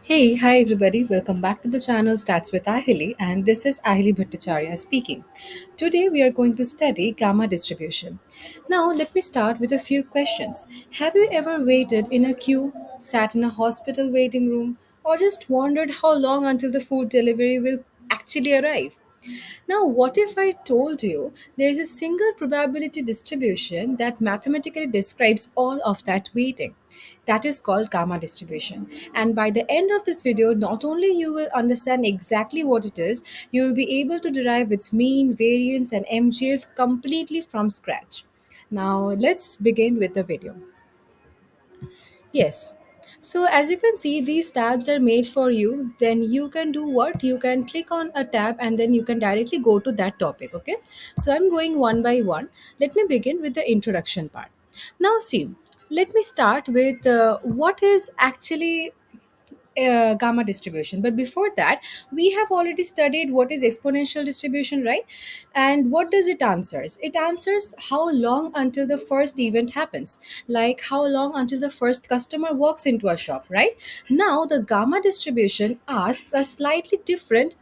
Hey, hi everybody, welcome back to the channel Stats with Ahili, and this is Ahili Bhattacharya speaking. Today we are going to study gamma distribution. Now, let me start with a few questions. Have you ever waited in a queue, sat in a hospital waiting room, or just wondered how long until the food delivery will actually arrive? Now, what if I told you there's a single probability distribution that mathematically describes all of that waiting? That is called gamma distribution. And by the end of this video, not only you will understand exactly what it is, you will be able to derive its mean, variance, and MGF completely from scratch. Now, let's begin with the video. Yes. So as you can see, these tabs are made for you. Then you can do what? You can click on a tab and then you can directly go to that topic. Okay. So I'm going one by one. Let me begin with the introduction part. Now, see, let me start with what is actually gamma distribution. But before that, we have already studied what is exponential distribution, right? And what does it answers? It answers how long until the first event happens, like how long until the first customer walks into a shop, right? Now the gamma distribution asks a slightly different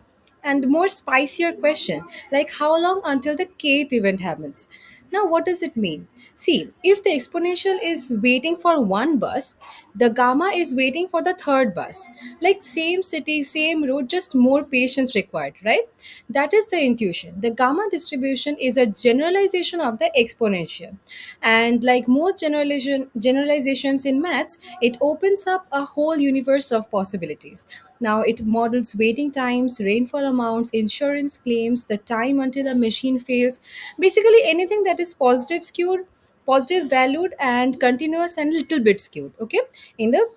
and more spicier question, like how long until the kth event happens. Now, what does it mean? See, if the exponential is waiting for one bus, the gamma is waiting for the third bus. Like same city, same route, just more patience required, right? That is the intuition. The gamma distribution is a generalization of the exponential. And like most generalizations in maths, it opens up a whole universe of possibilities. Now, it models waiting times, rainfall amounts, insurance claims, the time until a machine fails, basically anything that is positive skewed, positive valued, and continuous and little bit skewed, okay, in the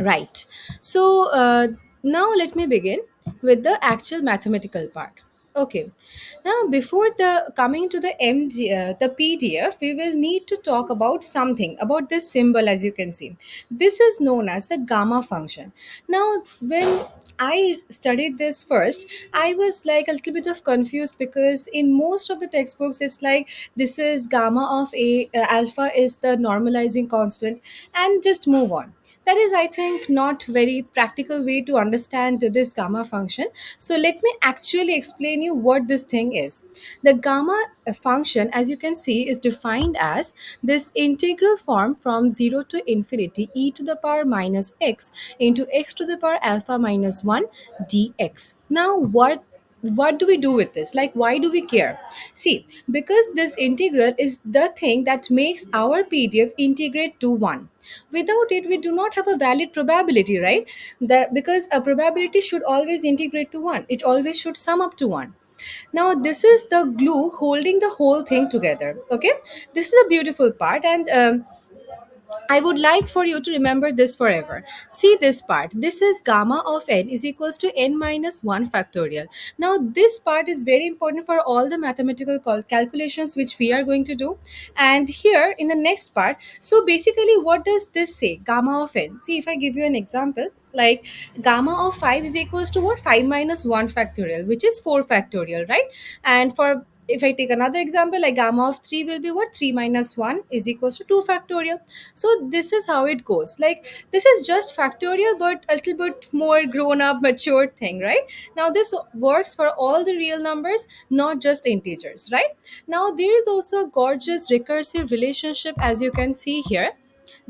right. So now let me begin with the actual mathematical part. Okay. Now, before the coming to the PDF, we will need to talk about something about this symbol. As you can see, this is known as the gamma function. Now, when I studied this first, I was like a little bit of confused because in most of the textbooks, it's like this is gamma of a alpha is the normalizing constant, and just move on. That is, I think, not very practical way to understand this gamma function. So let me actually explain you what this thing is. The gamma function, as you can see, is defined as this integral form from 0 to infinity e to the power minus x into x to the power alpha minus 1 dx. Now, what do we do with this? Like, why do we care? See, because this integral is the thing that makes our PDF integrate to 1. Without it, we do not have a valid probability, right? That because a probability should always integrate to 1, it always should sum up to 1. Now, this is the glue holding the whole thing together. Okay, this is a beautiful part, and I would like for you to remember this forever. See this part. This is gamma of n is equals to n minus 1 factorial. Now, this part is very important for all the mathematical calculations which we are going to do. And here in the next part, so basically, what does this say? Gamma of n. See, if I give you an example, like gamma of 5 is equals to what? 5 minus 1 factorial, which is 4 factorial, right? And for if I take another example, like gamma of 3 will be what? 3 minus 1 is equals to 2 factorial. So this is how it goes. Like this is just factorial, but a little bit more grown up, matured thing, right? Now this works for all the real numbers, not just integers, right? Now there is also a gorgeous recursive relationship, as you can see here.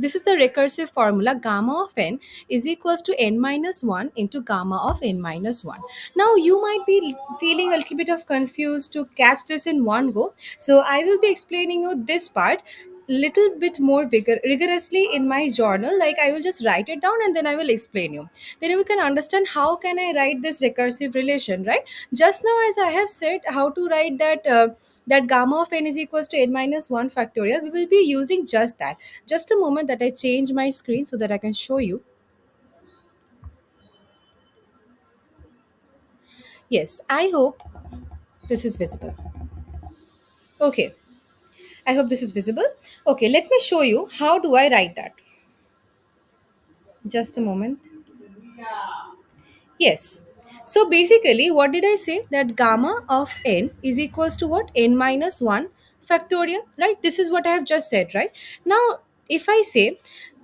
This is the recursive formula. Gamma of n is equals to n minus 1 into gamma of n minus 1. Now you might be feeling a little bit of confused to catch this in one go. So I will be explaining you this part little bit more rigorously in my journal. Like I will just write it down and then I will explain you. Then you can understand how can I write this recursive relation, right? Just now, as I have said how to write that gamma of n is equals to n minus 1 factorial, we will be using just that. Just a moment that I change my screen so that I can show you. Yes, I hope this is visible. Okay, I hope this is visible. Okay, let me show you how do I write that. Just a moment. Yes. So basically, what did I say? That gamma of n is equals to what? N minus 1 factorial, right? This is what I have just said, right? Now, if I say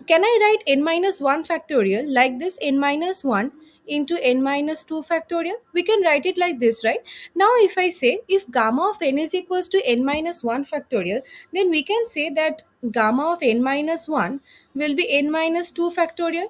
Can I write n minus 1 factorial like this, n minus 1 into n minus 2 factorial? We can write it like this, right? Now, if I say if gamma of n is equals to n minus 1 factorial, then we can say that gamma of n minus 1 will be n minus 2 factorial.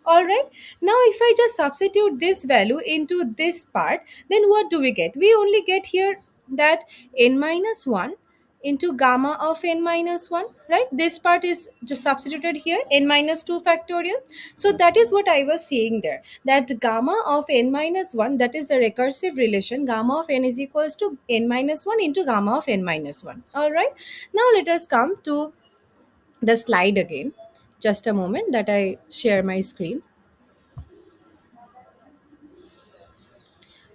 All right. Now, if I just substitute this value into this part, then what do we get? We only get here that n minus 1 into gamma of n minus 1, right? This part is just substituted here, n minus 2 factorial. So that is what I was saying there, that gamma of n minus 1, that is the recursive relation, gamma of n is equals to n minus 1 into gamma of n minus 1. All right. Now let us come to the slide again. Just a moment that I share my screen.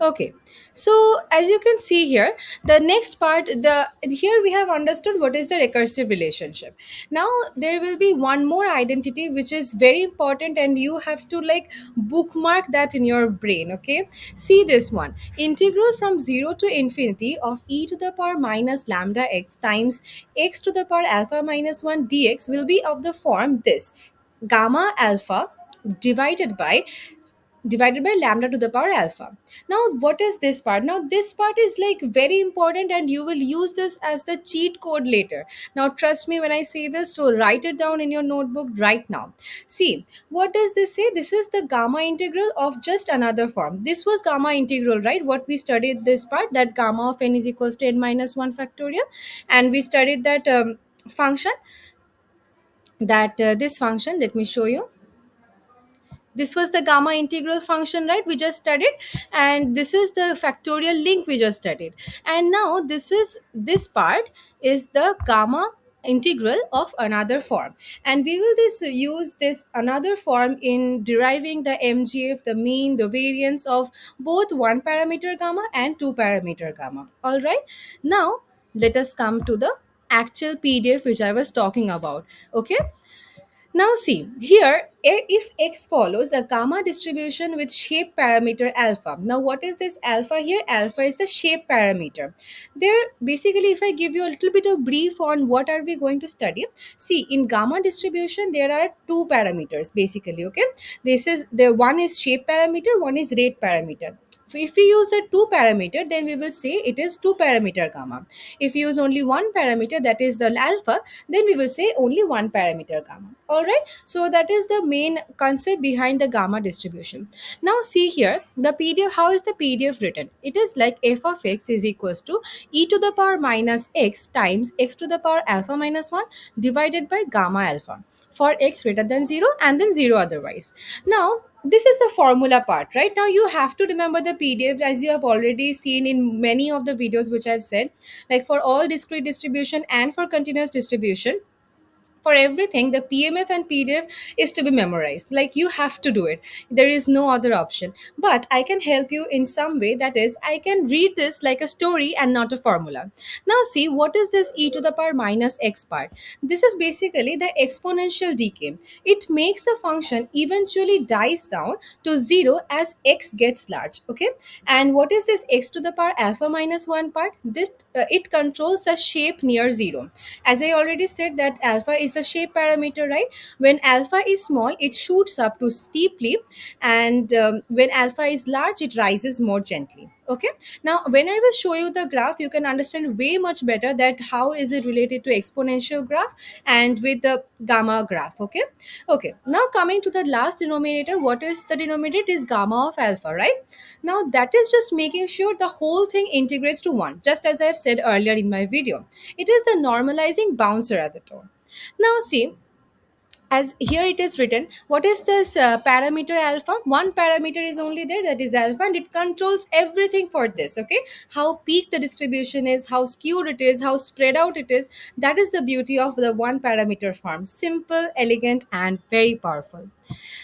Okay, so as you can see here, the next part, the here we have understood what is the recursive relationship. Now there will be one more identity which is very important, and you have to like bookmark that in your brain. Okay, see this one: integral from 0 to infinity of e to the power minus lambda x times x to the power alpha minus 1 dx will be of the form this: gamma alpha divided by lambda to the power alpha. Now what is this part? Now this part is like very important, and you will use this as the cheat code later. Now trust me when I say this, so write it down in your notebook right now. See, what does this say? This is the gamma integral of just another form. This was gamma integral, right? What we studied this part, that gamma of n is equals to n minus 1 factorial, and we studied that function, that this function, let me show you. This was the gamma integral function, right? We just studied, and this is the factorial link we just studied. And now this part is the gamma integral of another form, and we will this use this another form in deriving the mgf, the mean, the variance of both one parameter gamma and two parameter gamma. All right. Now let us come to the actual pdf which I was talking about. Okay. Now see, here if x follows a gamma distribution with shape parameter alpha. Now what is this alpha here? Alpha is the shape parameter. There basically, if I give you a little bit of brief on what are we going to study. See, in gamma distribution there are two parameters basically, okay? This is the one is shape parameter, one is rate parameter. So if we use the two parameter, then we will say it is two parameter gamma. If you use only one parameter, that is the alpha, then we will say only one parameter gamma. All right. So that is the main concept behind the gamma distribution. Now see here, the PDF, how is the PDF written? It is like f of x is equals to e to the power minus x times x to the power alpha minus 1 divided by gamma alpha for x greater than 0 and then 0 otherwise. Now this is the formula part. Right now you have to remember the pdf, as you have already seen in many of the videos which I've said, like for all discrete distribution and for continuous distribution, for everything the pmf and pdf is to be memorized. Like you have to do it, there is no other option. But I can help you in some way, that is I can read this like a story and not a formula. Now see, what is this e to the power minus x part? This is basically the exponential decay. It makes the function eventually dies down to 0 as x gets large. Okay. And what is this x to the power alpha minus 1 part? This it controls the shape near 0. As I already said that alpha is a shape parameter, right? When alpha is small, it shoots up too steeply, and when alpha is large, it rises more gently. Okay. Now when I will show you the graph, you can understand way much better that how is it related to exponential graph and with the gamma graph. Okay. Okay, now coming to the last denominator, what is the denominator? It is gamma of alpha, right? Now that is just making sure the whole thing integrates to 1, just as I have said earlier in my video. It is the normalizing bouncer at the top. Now see, as here it is written, what is this parameter alpha? One parameter is only there, that is alpha, and it controls everything for this. Okay, how peak the distribution is, how skewed it is, how spread out it is. That is the beauty of the one parameter form. Simple, elegant, and very powerful.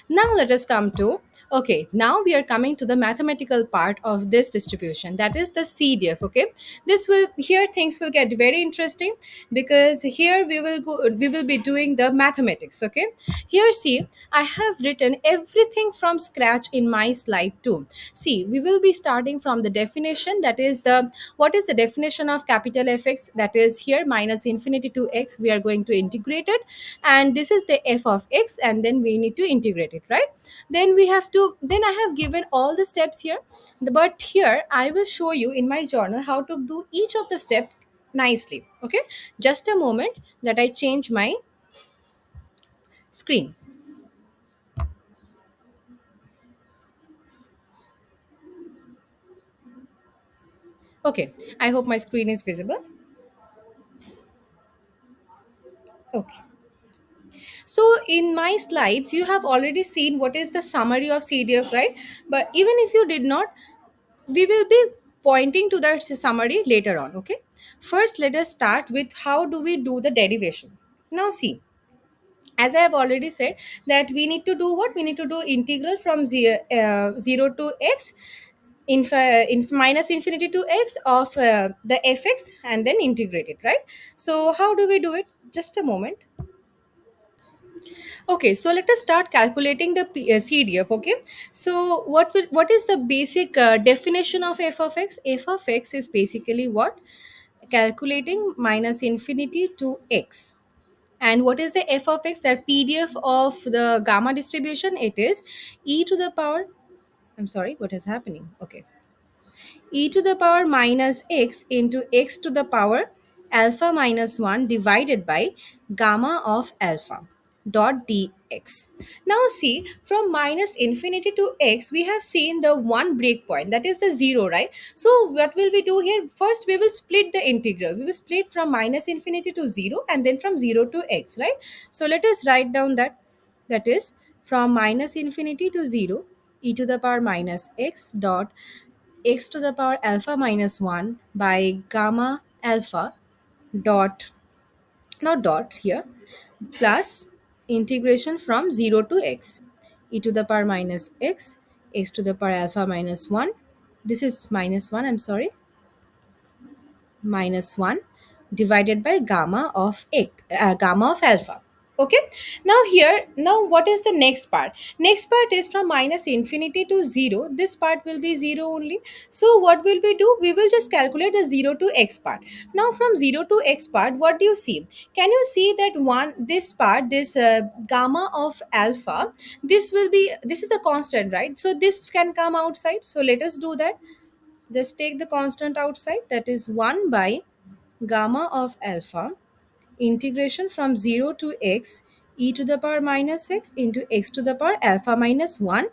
Now let us come to Okay, now we are coming to the mathematical part of this distribution, that is the CDF. Okay, this will here things will get very interesting because here we will be doing the mathematics. Okay, here see, I have written everything from scratch in my slide too. See, we will be starting from the definition, that is the what is the definition of capital Fx, that is here minus infinity to x, we are going to integrate it, and this is the f of x, and then we need to integrate it, right? Then we have to, then I have given all the steps here, but here I will show you in my journal how to do each of the step nicely. Okay, just a moment that I change my screen. Okay, I hope my screen is visible. Okay, so in my slides you have already seen what is the summary of CDF, right? But even if you did not, we will be pointing to that summary later on. Okay, first let us start with how do we do the derivation. Now see, as I have already said, that we need to do what, we need to do integral from 0 to x, minus infinity to x of the fx, and then integrate it, right? So how do we do it? Just a moment. Okay, so let us start calculating the CDF. Okay, so what is the basic definition of f of x? F of x is basically what, calculating minus infinity to x. And what is the f of x? That PDF of the gamma distribution, it is e to the power, I'm sorry, what is happening? Okay, e to the power minus x into x to the power alpha minus 1 divided by gamma of alpha dot dx. Now see, from minus infinity to x we have seen the one breakpoint, that is the 0, right? So what will we do here? First we will split the integral, we will split from minus infinity to 0 and then from 0 to x, right? So let us write down that, that is from minus infinity to 0 e to the power minus x dot x to the power alpha minus 1 by gamma alpha dot, not dot here, plus integration from 0 to x e to the power minus x, x to the power alpha minus 1, this is minus 1, I'm sorry, minus 1 divided by gamma of x, gamma of alpha. Okay, now here, now what is the next part? Next part is from minus infinity to 0, this part will be 0 only. So what will we do? We will just calculate the 0 to x part. Now from 0 to x part, what do you see? Can you see that one, this part, this gamma of alpha, this will be, this is a constant, right? So this can come outside, so let us do that. Just take the constant outside, that is 1 by gamma of alpha integration from 0 to x e to the power minus x into x to the power alpha minus 1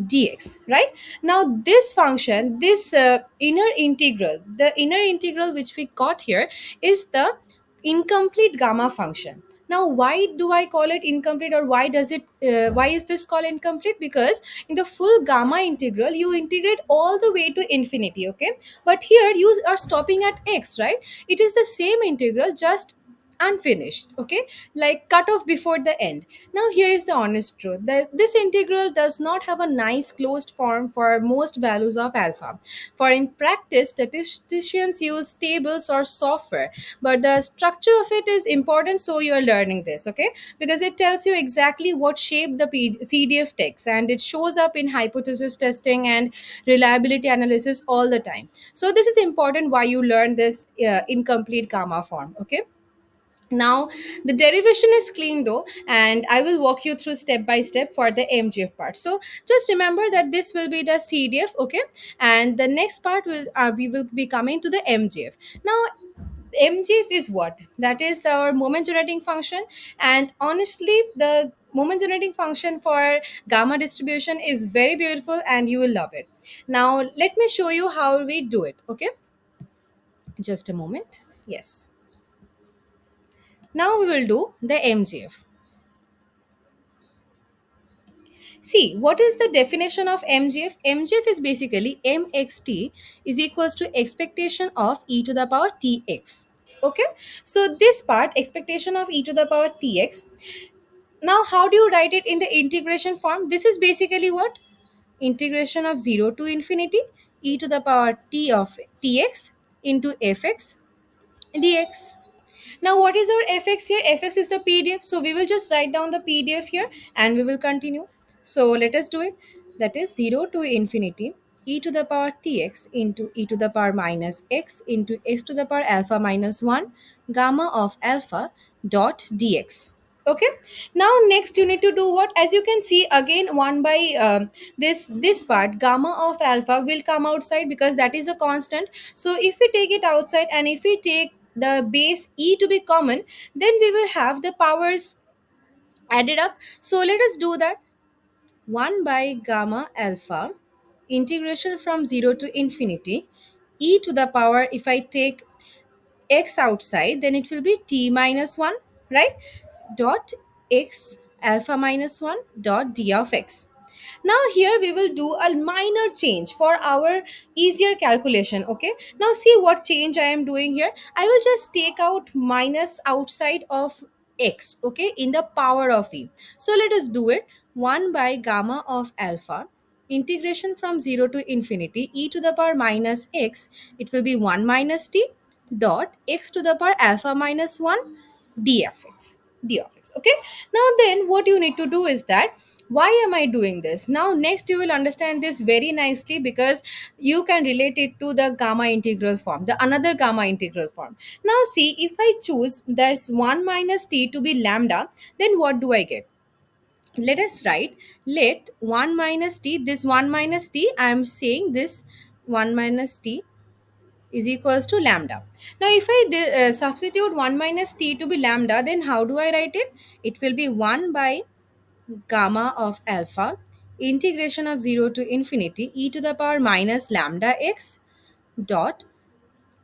dx, right? Now this function, this inner integral, the inner integral which we got here is the incomplete gamma function. Now why do I call it incomplete, or why does it why is this called incomplete? Because in the full gamma integral you integrate all the way to infinity, okay, but here you are stopping at x, right? It is the same integral, just unfinished, okay, like cut off before the end. Now here is the honest truth, that this integral does not have a nice closed form for most values of alpha. For in practice statisticians use tables or software, but the structure of it is important, so you are learning this, okay, because it tells you exactly what shape the CDF takes, and it shows up in hypothesis testing and reliability analysis all the time. So this is important why you learn this incomplete gamma form, okay. Now the derivation is clean though, and I will walk you through step by step for the MGF part. So just remember that this will be the CDF, okay, and the next part will we will be coming to the MGF. Now MGF is what? That is our moment generating function, and honestly the moment generating function for gamma distribution is very beautiful and you will love it. Now let me show you how we do it, okay, just a moment. Yes, now we will do the MGF. See, what is the definition of MGF? MGF is basically MXT is equals to expectation of e to the power tx. Okay, so this part, expectation of e to the power tx. Now, how do you write it in the integration form? This is basically what? integration of 0 to infinity e to the power t of tx into fx dx. Now, what is our fx here? Fx is the PDF. So, we will just write down the PDF here and we will continue. So, let us do it. That is 0 to infinity e to the power tx into e to the power minus x into x to the power alpha minus 1 gamma of alpha dot dx. Okay, now next you need to do what? As you can see again, one by this part, gamma of alpha will come outside because that is a constant. So if we take it outside and if we take the base e to be common, then we will have the powers added up. So let us do that. 1 by gamma alpha integration from 0 to infinity e to the power, if I take x outside, then it will be t minus 1, right? Dot x alpha minus 1 dot d of x. Now here we will do a minor change for our easier calculation. Okay, now see what change I am doing here. I will just take out minus outside of x, okay, in the power of e. So let us do it. 1 by gamma of alpha integration from 0 to infinity e to the power minus x, it will be 1 minus t dot x to the power alpha minus 1 d of x, d of x. Okay, now then what you need to do is that, why am I doing this? Now next you will understand this very nicely because you can relate it to the gamma integral form, the another gamma integral form. Now see, if I choose that's 1 minus t to be lambda, then what do I get? Let us write, let 1 minus t, this 1 minus t, I am saying this 1 minus t is equals to lambda. Now, if I substitute 1 minus t to be lambda, then how do I write it? It will be 1 by gamma of alpha integration of 0 to infinity e to the power minus lambda x dot,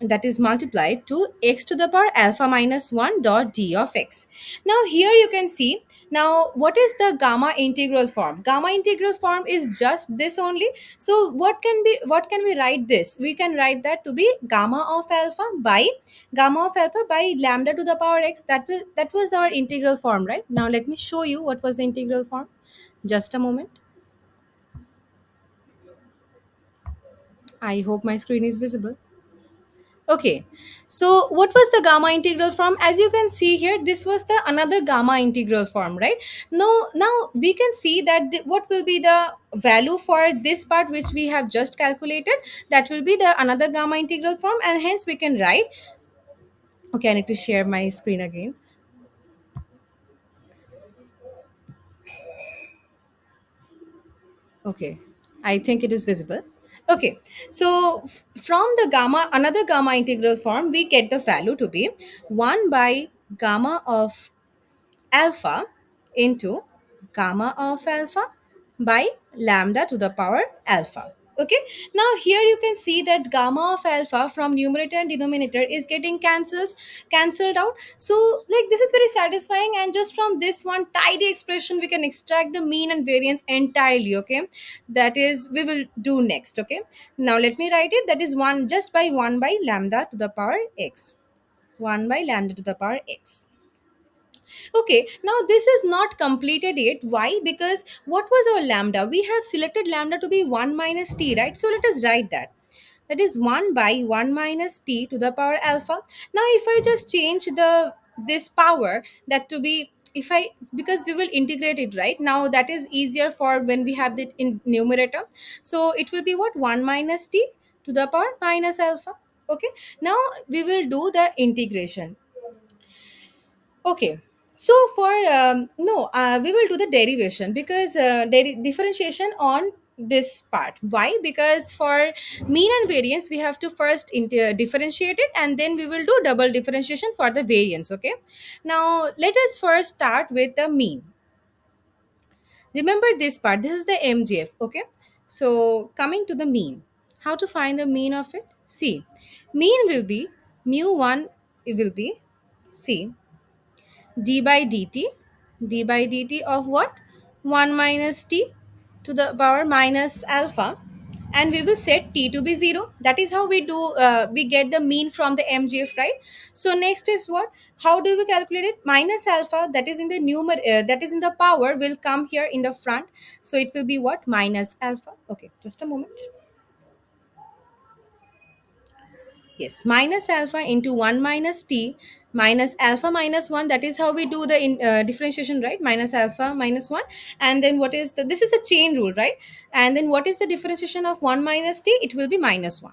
that is multiplied to x to the power alpha minus 1 dot d of x. Now here you can see, now what is the gamma integral form? Gamma integral form is just this only. So what can we write this? We can write that to be gamma of alpha by lambda to the power x. That was our integral form, right? Now let me show you what was the integral form. Just a moment. I hope my screen is visible. Okay, so what was the gamma integral form? As you can see here, this was the another gamma integral form, right? Now we can see that what will be the value for this part which we have just calculated. That will be the another gamma integral form, and hence we can write. Okay, I need to share my screen again. Okay, I think it is visible. Okay, so from the gamma, another gamma integral form, we get the value to be 1 by gamma of alpha into gamma of alpha by lambda to the power alpha. Okay, now here you can see that gamma of alpha from numerator and denominator is getting cancelled out. So like this is very satisfying, and just from this one tidy expression we can extract the mean and variance entirely. Okay, that is we will do next. Okay, now let me write it. That is 1 just by 1 by lambda to the power x, 1 by lambda to the power x. Okay, now this is not completed yet. Why? Because what was our lambda? We have selected lambda to be 1 minus t, right? So let us write that. That is 1 by 1 minus t to the power alpha. Now if I just change this power, that to be, if I, because we will integrate it right now, that is easier for when we have it in numerator. So it will be what? 1 minus t to the power minus alpha. Okay, now we will do the integration. Okay. So for no, we will do the derivation because differentiation on this part. Why? Because for mean and variance, we have to first differentiate it, and then we will do double differentiation for the variance. Okay. Now let us first start with the mean. Remember this part. This is the MGF. Okay. So coming to the mean, how to find the mean of it? See, mean will be mu one. It will be C d by dt, d by dt of what? 1 minus t to the power minus alpha, and we will set t to be 0. That is how we do, we get the mean from the mgf, right? So next is what, how do we calculate it? Minus alpha, that is in the that is in the power, will come here in the front. So it will be what, minus alpha. Okay, just a moment. Yes, minus alpha into 1 minus t minus alpha minus 1. That is how we do the differentiation, right? Minus alpha minus 1. And then what is the, this is a chain rule, right? And then what is the differentiation of 1 minus t? It will be minus 1,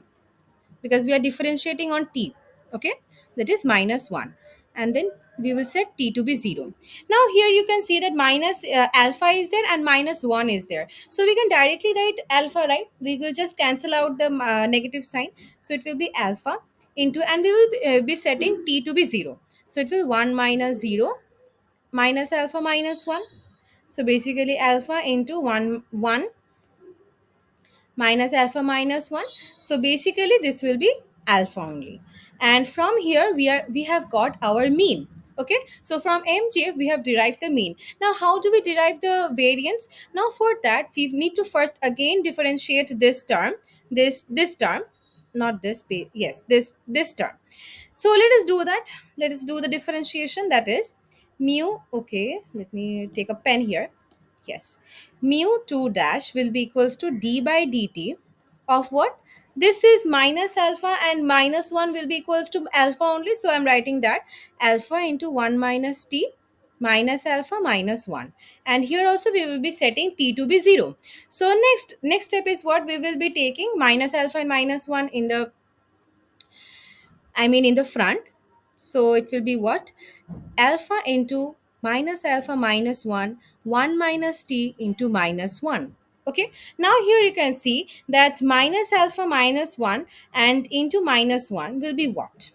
because we are differentiating on t. Okay, that is minus 1. And then we will set t to be 0. Now here you can see that minus alpha is there and minus 1 is there, so we can directly write alpha, right? We will just cancel out the negative sign. So it will be alpha into, and we will be setting t to be 0. So it will 1 minus 0 minus alpha minus 1. So basically alpha into 1 1 minus alpha minus 1. So basically this will be alpha only. And from here we have got our mean. Okay, so from mgf we have derived the mean. Now how do we derive the variance? Now for that we need to first again differentiate this term, this term, not this yes, this term. So let us do that. Let us do the differentiation. That is mu. Okay, let me take a pen here. Yes, mu 2 dash will be equals to d by dt of what? This is minus alpha and minus 1 will be equals to alpha only. So I'm writing that alpha into 1 minus t minus alpha minus 1. And here also we will be setting t to be 0. So next step is what, we will be taking minus alpha and minus 1 in the, I mean in the front. So it will be what? Alpha into minus alpha minus 1, 1 minus t into minus 1. Okay, now here you can see that minus alpha minus 1 and into minus 1 will be what?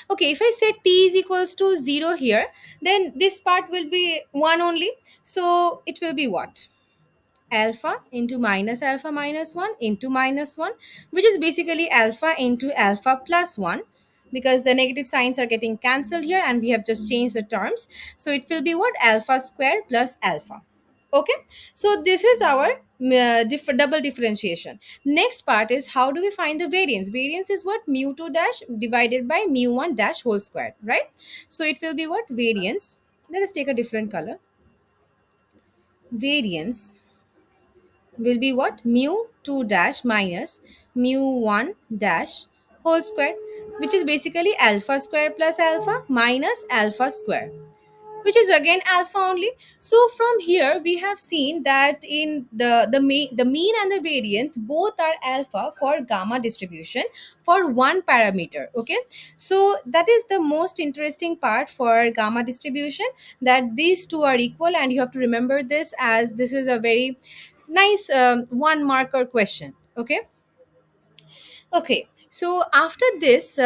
Okay, if I set t is equals to 0 here, then this part will be 1 only. So it will be what? Alpha into minus alpha minus 1 into minus 1, which is basically alpha into alpha plus 1, because the negative signs are getting cancelled here and we have just changed the terms. So it will be what? Alpha square plus alpha. Okay, so this is our double differentiation. Next part is how do we find the variance? Variance is what? Mu 2 dash divided by mu 1 dash whole square, right? So it will be what? Variance. Let us take a different color. Variance will be what? Mu 2 dash minus mu 1 dash whole square, which is basically alpha square plus alpha minus alpha square, which is again alpha only. So from here we have seen that in the mean and the variance both are alpha for gamma distribution for one parameter. Okay, so that is the most interesting part for gamma distribution, that these two are equal, and you have to remember this, as this is a very nice one marker question. Okay. Okay, so after this,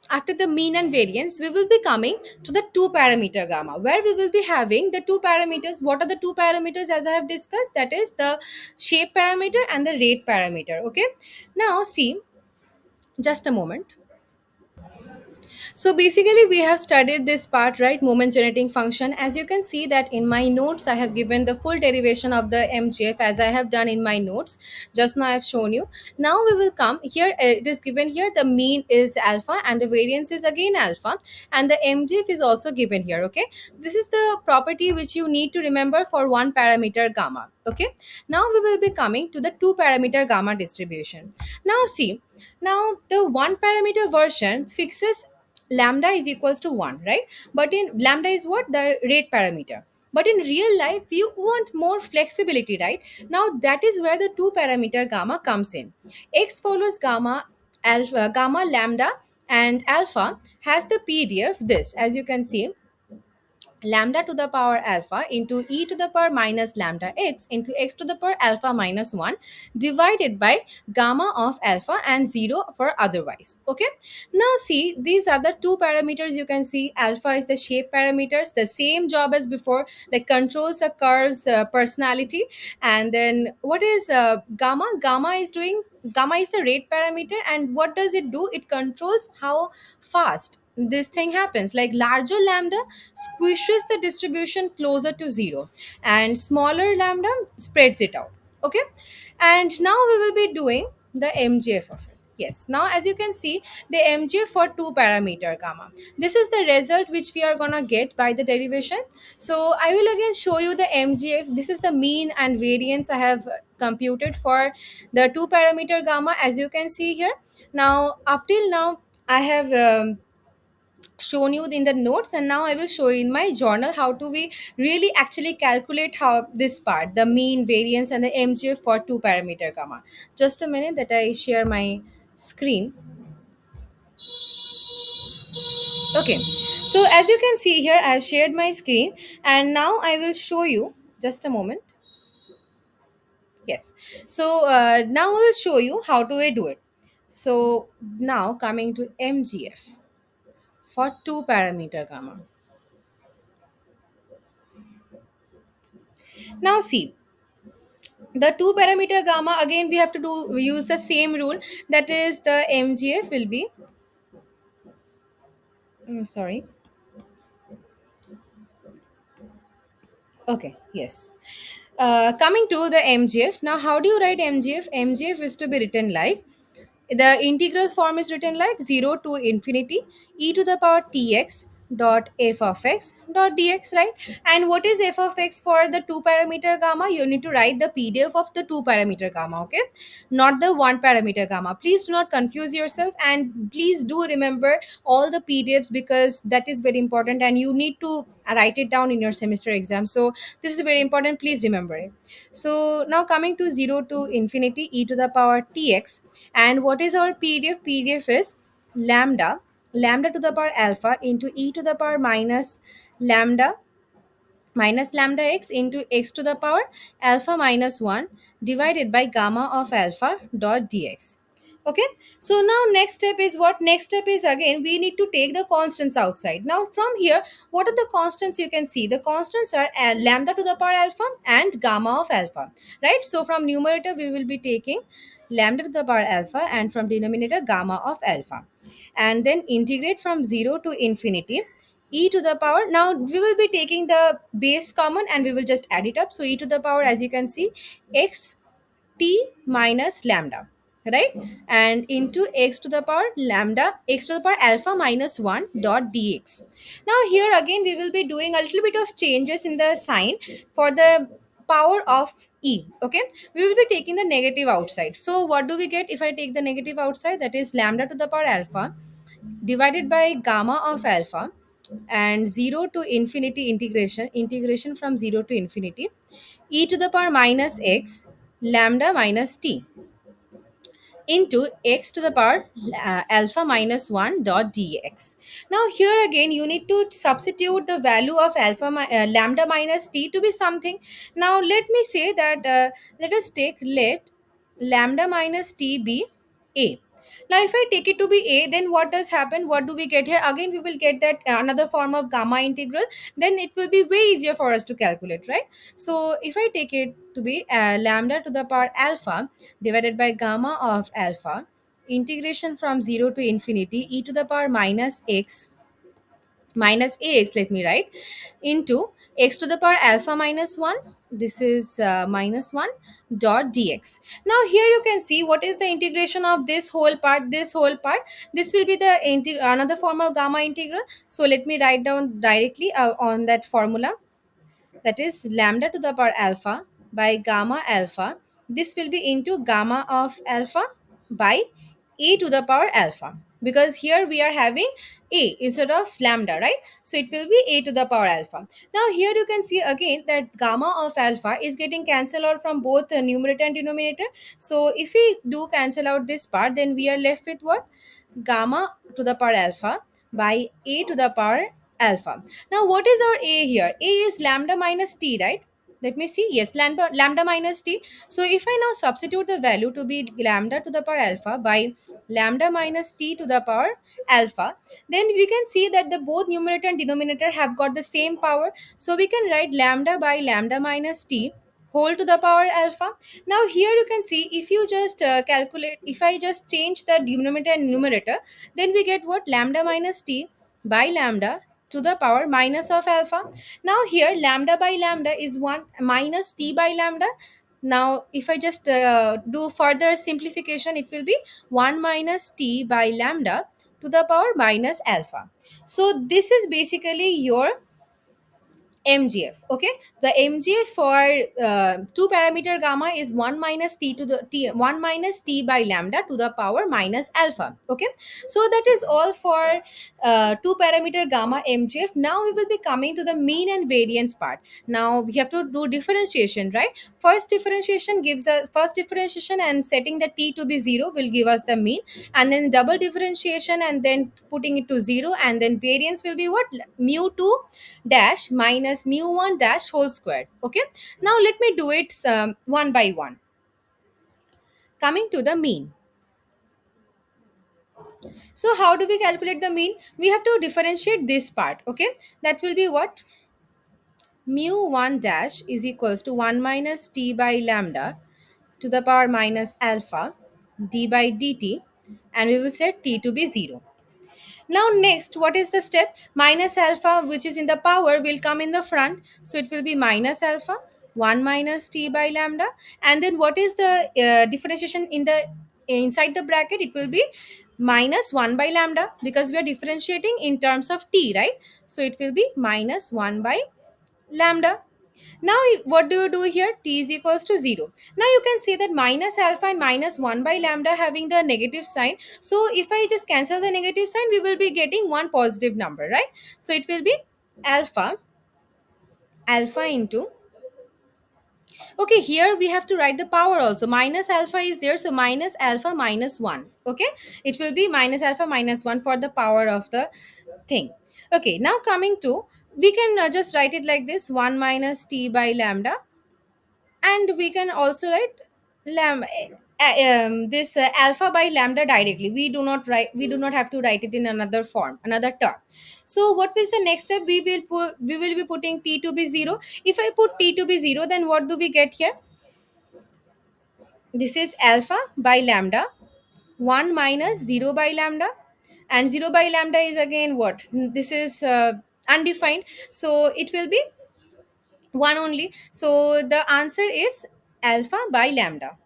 after the mean and variance, we will be coming to the two parameter gamma, where we will be having the two parameters. What are the two parameters? As I have discussed, that is the shape parameter and the rate parameter. Okay, now see, just a moment. So basically we have studied this part, right? Moment generating function. As you can see that in my notes, I have given the full derivation of the MGF as I have done in my notes. Just now I have shown you. Now we will come here. It is given here. The mean is alpha and the variance is again alpha. And the MGF is also given here. Okay. This is the property which you need to remember for one parameter gamma. Okay. Now we will be coming to the two parameter gamma distribution. Now see, now the one parameter version fixes lambda is equals to 1, right? But in lambda is what? The rate parameter. But in real life you want more flexibility, right? Now that is where the two parameter gamma comes in. X follows gamma, alpha, gamma, lambda and alpha has the pdf this, as you can see, lambda to the power alpha into e to the power minus lambda x into x to the power alpha minus 1 divided by gamma of alpha and 0 for otherwise. Okay, now see, these are the two parameters. You can see alpha is the shape parameters, the same job as before, like controls the curves personality. And then what is gamma? Gamma is doing, gamma is the rate parameter, and what does it do? It controls how fast this thing happens. Like larger lambda squishes the distribution closer to 0 and smaller lambda spreads it out. Okay, and now we will be doing the mgf of it. Yes, now as you can see, the mgf for two parameter gamma, this is the result which we are gonna get by the derivation. So I will again show you the mgf. This is the mean and variance I have computed for the two parameter gamma, as you can see here. Now up till now I have shown you in the notes, and now I will show you in my journal how to we really actually calculate how this part, the mean, variance and the mgf for two parameter gamma. Just a minute that I share my screen. Okay, so as you can see here, I have shared my screen, and now I will show you. Just a moment. Yes, so now I will show you how do I do it. So now coming to mgf for two parameter gamma. Now see, the two parameter gamma, again we have to do use the same rule, that is the mgf will be, sorry. Okay, yes. Coming to the mgf, now how do you write mgf? Mgf is to be written like, the integral form is written like 0 to infinity e to the power tx dot f of x dot dx, right? And what is f of x for the two parameter gamma? You need to write the pdf of the two parameter gamma, okay, not the one parameter gamma. Please do not confuse yourself, and please do remember all the pdfs, because that is very important and you need to write it down in your semester exam. So this is very important, please remember it. So now coming to 0 to infinity e to the power tx, and what is our pdf? Pdf is lambda to the power alpha into e to the power lambda minus lambda x into x to the power alpha minus 1 divided by gamma of alpha dot dx. Okay, so now next step is what? Next step is, again we need to take the constants outside. Now from here, what are the constants? You can see the constants are lambda to the power alpha and gamma of alpha, right? So from numerator we will be taking lambda to the power alpha, and from denominator gamma of alpha, and then integrate from 0 to infinity e to the power. Now we will be taking the base common and we will just add it up. So e to the power, as you can see, x t minus lambda, right? And into x to the power lambda x to the power alpha minus 1 dot dx. Now here again we will be doing a little bit of changes in the sign for the power of e. Okay, we will be taking the negative outside. So what do we get if I take the negative outside? That is lambda to the power alpha divided by gamma of alpha, and 0 to infinity integration from 0 to infinity e to the power minus x lambda minus t into x to the power alpha minus 1 dot dx. Now here again you need to substitute the value of lambda minus t to be something. Now let me say that let us take, let lambda minus t be a. Now if I take it to be a, then what does happen? What do we get here? Again we will get that another form of gamma integral, then it will be way easier for us to calculate, right? So if I take it to be lambda to the power alpha divided by gamma of alpha, integration from 0 to infinity e to the power minus x minus ax, let me write, into x to the power alpha minus 1, this is minus 1 dot dx. Now here you can see what is the integration of this whole part. This will be the another form of gamma integral. So let me write down directly on that formula, that is lambda to the power alpha by gamma alpha. This will be into gamma of alpha by e to the power alpha, because here we are having a instead of lambda, right? So it will be a to the power alpha. Now here you can see again that gamma of alpha is getting cancelled out from both the numerator and denominator. So if we do cancel out this part, then we are left with what? Gamma to the power alpha by a to the power alpha. Now what is our a here? A is lambda minus t, right? Let me see. Yes, lambda minus t. So if I now substitute the value to be lambda to the power alpha by lambda minus t to the power alpha, then we can see that the both numerator and denominator have got the same power. So we can write lambda by lambda minus t whole to the power alpha. Now here you can see, if you just calculate, if I just change the denominator and numerator, then we get what? Lambda minus t by lambda to the power minus of alpha. Now here lambda by lambda is 1 minus t by lambda. Now if I just do further simplification, it will be 1 minus t by lambda to the power minus alpha. So this is basically your MGF. Okay, the MGF for two parameter gamma is 1 minus t to the t 1 minus t by lambda to the power minus alpha. Okay, so that is all for two parameter gamma MGF. Now we will be coming to the mean and variance part. Now we have to do differentiation, right? First differentiation and setting the t to be 0 will give us the mean, and then double differentiation and then putting it to 0, and then variance will be what, mu 2 dash minus mu 1 dash whole squared. Okay, now let me do it one by one. Coming to the mean, so how do we calculate the mean? We have to differentiate this part. Okay, that will be what, mu 1 dash is equals to 1 minus t by lambda to the power minus alpha d by dt, and we will set t to be 0. Now next, what is the step? Minus alpha, which is in the power, will come in the front. So it will be minus alpha 1 minus t by lambda. And then what is the differentiation in the inside the bracket? It will be minus 1 by lambda, because we are differentiating in terms of t, right? So it will be minus 1 by lambda. Now, what do you do here? T is equals to 0. Now, you can see that minus alpha and minus 1 by lambda having the negative sign. So, if I just cancel the negative sign, we will be getting one positive number, right? So, it will be alpha, alpha into, okay, here we have to write the power also. Minus alpha is there, so minus alpha minus 1. Okay, it will be minus alpha minus 1 for the power of the thing. Okay, now coming to, we can just write it like this, 1 minus t by lambda, and we can also write this alpha by lambda directly. We do not have to write it in another form, another term. So what is the next step? We will be putting t to be 0. If I put t to be 0, then what do we get here? This is alpha by lambda 1 minus 0 by lambda, and 0 by lambda is again what, this is undefined, so it will be 1 only. So the answer is alpha by lambda.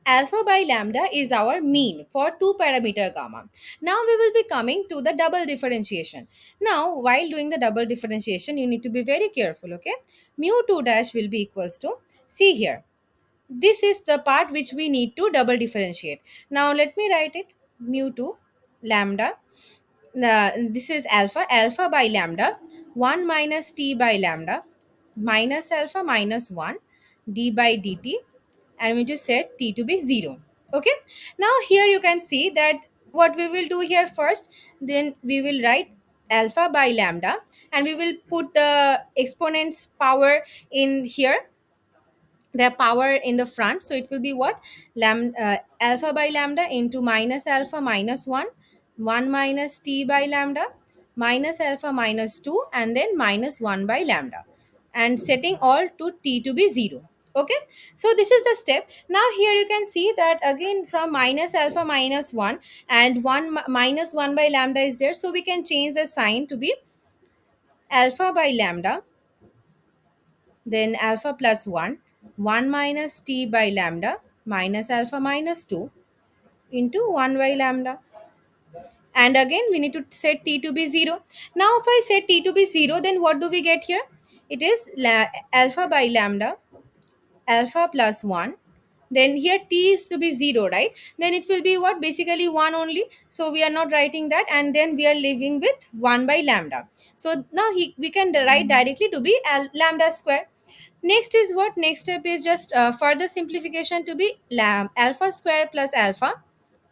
Alpha by lambda is our mean for two parameter gamma. Now we will be coming to the double differentiation. Now while doing the double differentiation, you need to be very careful. Okay, mu 2 dash will be equals to, see here, this is the part which we need to double differentiate. Now let me write it, mu 2 lambda, this is alpha, alpha by lambda 1 minus t by lambda minus alpha minus 1 d by dt, and we just set t to be 0. Okay, now here you can see that what we will do here first, then we will write alpha by lambda, and we will put the exponent's power in here, their power in the front. So it will be what, alpha by lambda into minus alpha minus 1, 1 minus t by lambda minus alpha minus 2, and then minus 1 by lambda, and setting all to t to be 0. Okay, so this is the step. Now here you can see that again from minus alpha minus 1 and 1 minus 1 by lambda is there, so we can change the sign to be alpha by lambda, then alpha plus 1, 1 minus t by lambda minus alpha minus 2 into 1 by lambda. And again, we need to set t to be 0. Now, if I set t to be 0, then what do we get here? It is alpha by lambda, alpha plus 1. Then here t is to be 0, right? Then it will be what? Basically 1 only. So we are not writing that, and then we are leaving with 1 by lambda. So now we can write directly to be lambda square. Next is what? Next step is just further simplification to be alpha square plus alpha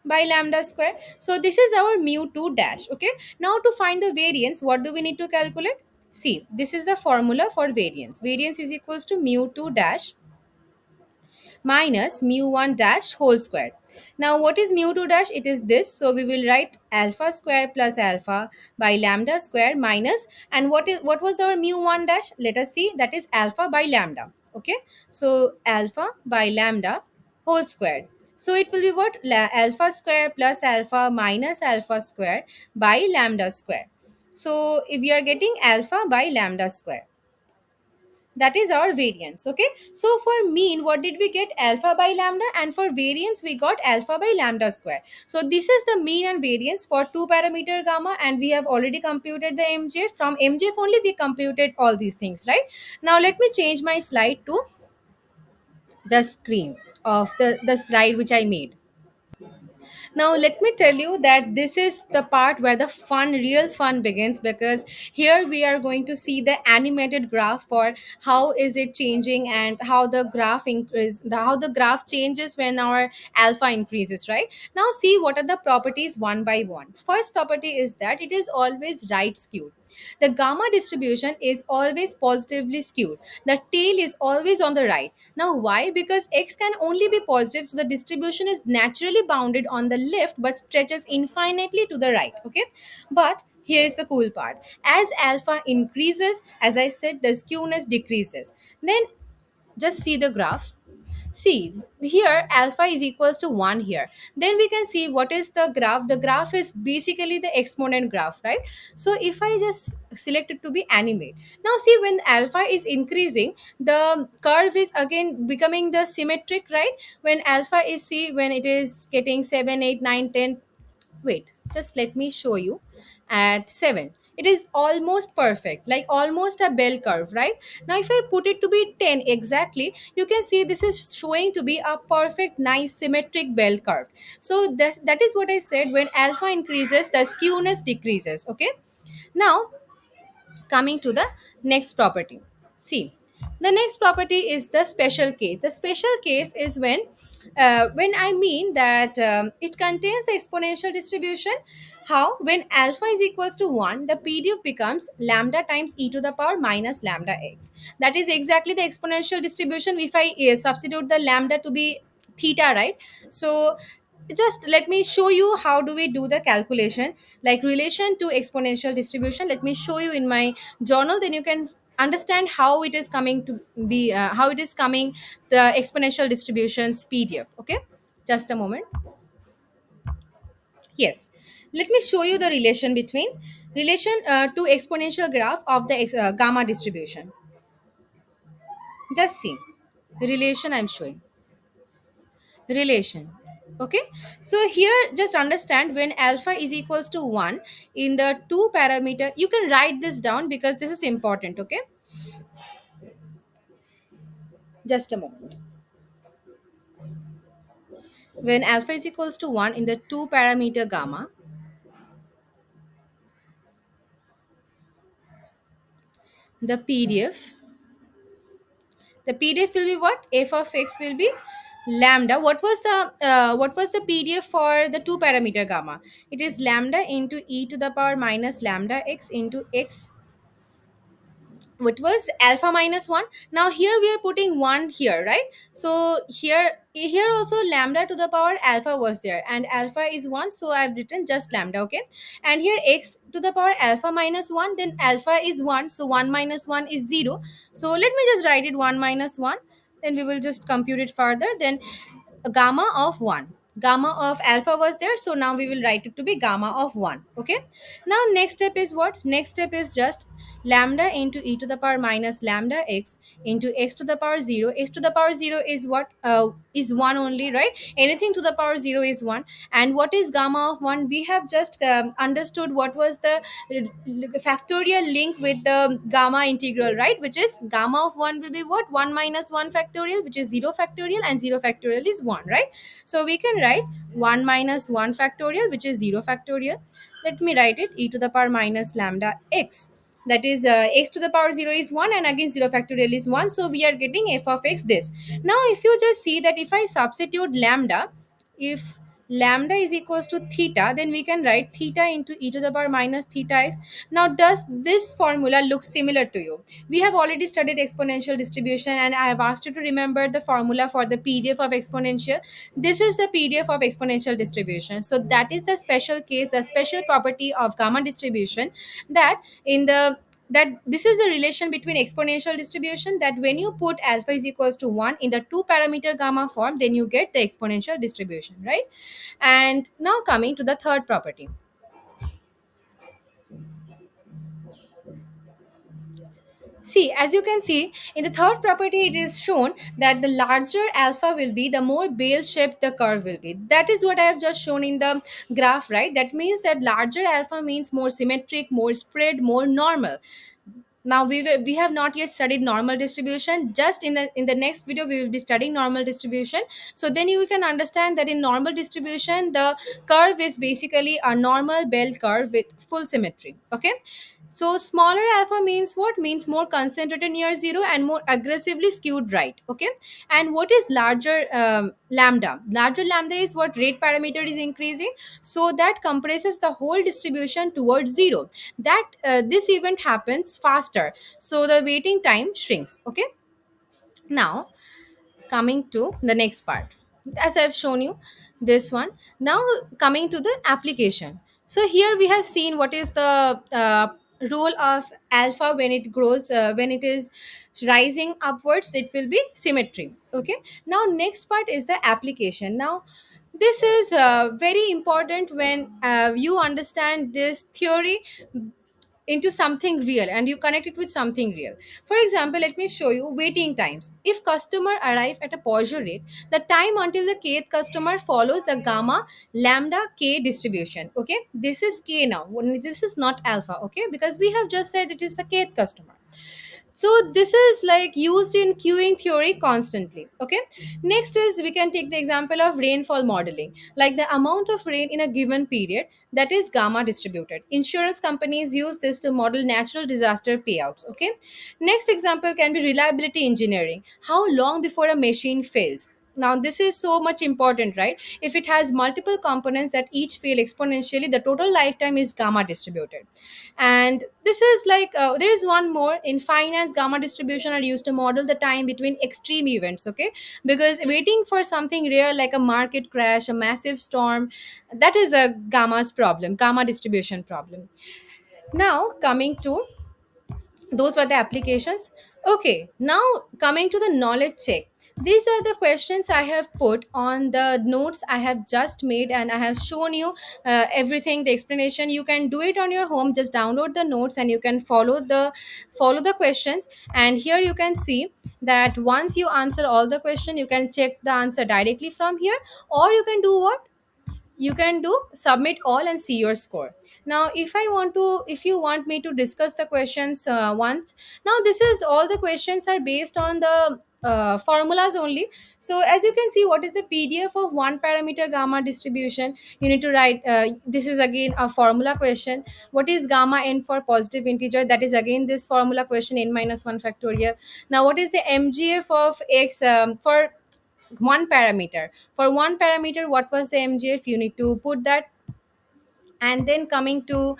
by lambda square. So this is our mu 2 dash. Okay. Now to find the variance, what do we need to calculate? See, this is the formula for variance. Variance is equals to mu 2 dash minus mu 1 dash whole square. Now what is mu 2 dash? It is this. So we will write alpha square plus alpha by lambda square minus, and what was our mu 1 dash? Let us see, that is alpha by lambda. Okay, so alpha by lambda whole square. So it will be what, alpha square plus alpha minus alpha square by lambda square. So if we are getting alpha by lambda square. That is our variance. Okay, so for mean, what did we get? Alpha by lambda, and for variance we got alpha by lambda square. So this is the mean and variance for two parameter gamma, and we have already computed the mjf. From mjf only we computed all these things, right? Now let me change my slide to the screen of the slide which I made. Now, let me tell you that this is the part where the fun, real fun begins, because here we are going to see the animated graph for how is it changing and how the graph increase, how the graph changes when our alpha increases, right? Now, see what are the properties one by one. First property is that it is always right skewed. The gamma distribution is always positively skewed. The tail is always on the right. Now, why? Because x can only be positive, so the distribution is naturally bounded on the left but stretches infinitely to the right. Okay, but here is the cool part. As alpha increases, as I said, the skewness decreases. Then just see the graph. See, here alpha is equals to 1 here. Then we can see what is the graph. The graph is basically the exponent graph, right? So if I just select it to be animate. Now see, when alpha is increasing, the curve is again becoming the symmetric, right? When alpha is, see, when it is getting 7, 8, 9, 10. Wait, just let me show you. At 7, it is almost perfect, like almost a bell curve, right? Now if I put it to be 10 exactly, you can see this is showing to be a perfect, nice, symmetric bell curve. So that is what I said, when alpha increases, the skewness decreases. Okay, now coming to the next property. See, the next property is the special case. The special case is when I mean that it contains the exponential distribution. How? When alpha is equals to 1, the pdf becomes lambda times e to the power minus lambda x. That is exactly the exponential distribution. If I substitute the lambda to be theta, right? So just let me show you how do we do the calculation, like relation to exponential distribution. Let me show you in my journal, then you can understand how it is coming to be, how it is coming, the exponential distributions pdf. Okay, just a moment. Yes, let me show you the relation between relation to exponential graph of the gamma distribution. Just see relation I'm showing. Relation. Okay, so here just understand, when alpha is equals to 1 in the two parameter, you can write this down because this is important. Okay, just a moment. When alpha is equals to 1 in the two parameter gamma, the pdf will be what? F of x will be lambda. What was the pdf for the two parameter gamma? It is lambda into e to the power minus lambda x into x, what was alpha minus 1. Now here we are putting 1 here, right? So here also lambda to the power alpha was there, and alpha is 1, so I've written just lambda. Okay, and here x to the power alpha minus 1, then alpha is 1, so 1 minus 1 is 0. So let me just write it 1 minus 1, then we will just compute it further. Then gamma of 1, gamma of alpha was there, so now we will write it to be gamma of 1. Okay, now next step is what? Next step is just lambda into e to the power minus lambda x into x to the power 0. X to the power 0 is what? Is 1 only, right? Anything to the power 0 is 1. And what is gamma of 1? We have just understood what was the factorial link with the gamma integral, right? Which is gamma of 1 will be what? 1 minus 1 factorial, which is 0 factorial, and 0 factorial is 1, right? So we can write 1 minus 1 factorial, which is 0 factorial. Let me write it, e to the power minus lambda x, that is x to the power 0 is 1, and again 0 factorial is 1, so we are getting f of x this. Now if you just see that if I substitute lambda, if lambda is equals to theta, then we can write theta into e to the power minus theta x. Now does this formula look similar to you? We have already studied exponential distribution, and I have asked you to remember the formula for the pdf of exponential. This is the pdf of exponential distribution. So that is the special case, a special property of gamma distribution, that in the that this is the relation between exponential distribution, that when you put alpha is equals to 1 in the two parameter gamma form, then you get the exponential distribution, right? And now coming to the third property. See, as you can see, in the third property, it is shown that the larger alpha will be, the more bell-shaped the curve will be. That is what I have just shown in the graph, right? That means that larger alpha means more symmetric, more spread, more normal. Now we have not yet studied normal distribution. Just in the next video we will be studying normal distribution. So then you can understand that in normal distribution the curve is basically a normal bell curve with full symmetry. Okay, so smaller alpha means what? Means more concentrated near zero and more aggressively skewed right. Okay, and what is larger lambda? Larger lambda is what rate parameter is increasing, so that compresses the whole distribution towards zero. That this event happens faster, so the waiting time shrinks. Okay, now coming to the next part, as I've shown you this one. Now coming to the application. So here we have seen what is the role of alpha when it grows, when it is rising upwards, it will be symmetry. Okay, now next part is the application. Now this is very important when you understand this theory into something real and you connect it with something real. For example, let me show you waiting times. If customer arrive at a posture rate, the time until the kth customer follows a gamma lambda k distribution. Okay, this is k now. This is not alpha. Okay, because we have just said it is the kth customer. So this is like used in queuing theory constantly. Okay, next is we can take the example of rainfall modeling, like the amount of rain in a given period, that is gamma distributed. Insurance companies use this to model natural disaster payouts. Okay, next example can be reliability engineering, how long before a machine fails. Now this is so much important, right? If it has multiple components that each fail exponentially, the total lifetime is gamma distributed. And this is like there is one more in finance. Gamma distribution are used to model the time between extreme events. Okay, because waiting for something rare like a market crash, a massive storm, that is a gamma's problem, gamma distribution problem. Now coming to, those were the applications. Okay, now coming to the knowledge check. These are the questions I have put on the notes I have just made, and I have shown you everything, the explanation. You can do it on your home. Just download the notes and you can follow the questions. And here you can see that once you answer all the question, you can check the answer directly from here, or you can do what? You can do submit all and see your score. Now if you want me to discuss the questions once. Now this is all, the questions are based on the formulas only. So as you can see, what is the pdf of one parameter gamma distribution? You need to write, this is again a formula question. What is gamma n for positive integer? That is again this formula question, n minus 1 factorial. Now what is the mgf of x for one parameter? For one parameter, what was the mgf? You need to put that. And then coming to,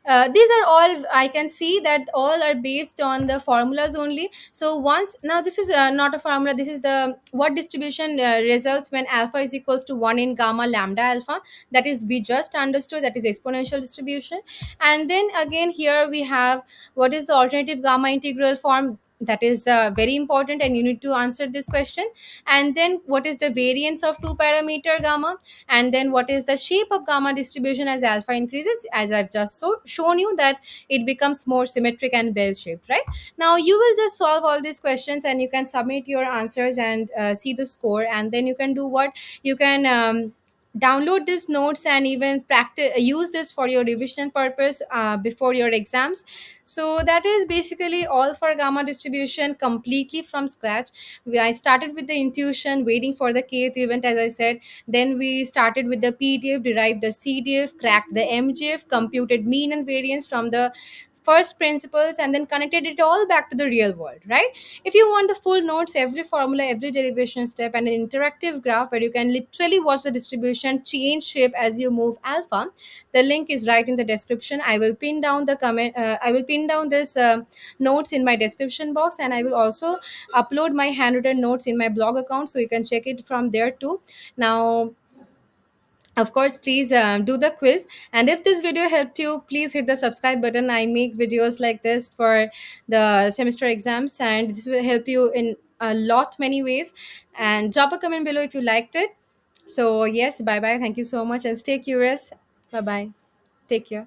these are all, I can see that all are based on the formulas only. So once, now this is not a formula, this is the what distribution results when alpha is equals to 1 in gamma lambda alpha. That is we just understood, that is exponential distribution. And then again here we have what is the alternative gamma integral form. That is very important, and you need to answer this question. And then what is the variance of two parameter gamma? And then what is the shape of gamma distribution as alpha increases? As I've just shown you, that it becomes more symmetric and bell shaped, right? Now you will just solve all these questions and you can submit your answers and see the score. And then you can do what? You can download these notes and even practice, use this for your revision purpose before your exams. So that is basically all for gamma distribution completely from scratch. I started with the intuition, waiting for the kth event, as I said. Then we started with the pdf, derived the cdf, cracked the mgf, computed mean and variance from the first principles, and then connected it all back to the real world, right? If you want the full notes, every formula, every derivation step, and an interactive graph where you can literally watch the distribution change shape as you move alpha, the link is right in the description. I will pin down the comment, I will pin down this notes in my description box, and I will also upload my handwritten notes in my blog account, so you can check it from there too. Now of course, please do the quiz. And if this video helped you, please hit the subscribe button. I make videos like this for the semester exams, and this will help you in a lot many ways. And drop a comment below if you liked it. So yes, bye bye, thank you so much, and stay curious. Bye bye, take care.